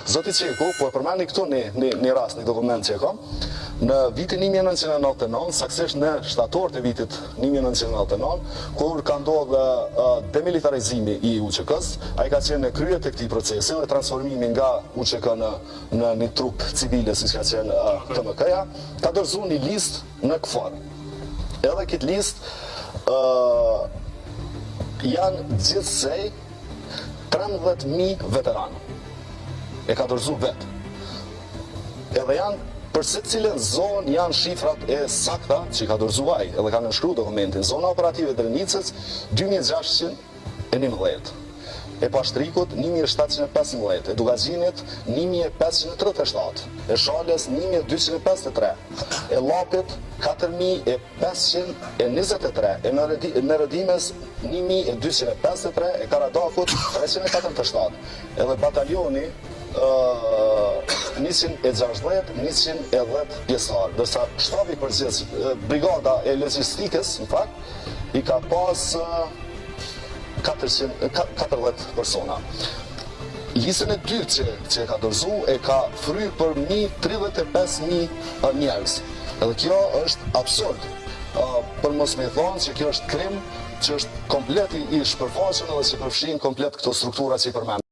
Zoti Qeku, po e përmeni këtu një rast, një dokument që e kam, në vitin 1999, saksisht në shtator të vitit 1999, kur ka ndodhë demilitarizimi i UÇK-s, a i ka qenë në kryet e këtij procesi dhe transformimi nga UÇK në një trup civile, si që ka qenë TMK-ja, ka dorëzu një list në KFOR. Edhe këtë list janë gjithsej 13.000 veteranë. E ka dorëzu vetë. Edhe janë për secilën zonë janë shifrat e sakta që ka dorëzu ai, edhe kanë nënshkruar dokumentin. Zona operative Drenicës 2611. E Pashtrikut 1715, e Dugazinit 1537, e Shalës 1253, e Llapit 4523, e Nërëdimes 1253, e Karadakut 347, edhe batalioni 160 pjesëtar, dërsa shtabi përgjithës, brigada e logjistikës, në fakt, i ka pas 440 persona. Listën e dytë që ka dorëzu e ka fry për 35.000 njerëz. Edhe kjo është absurd. Për mos me thonë që kjo është krim që është komplet i shpërfaqur edhe që përfshin komplet këto struktura që i përmend.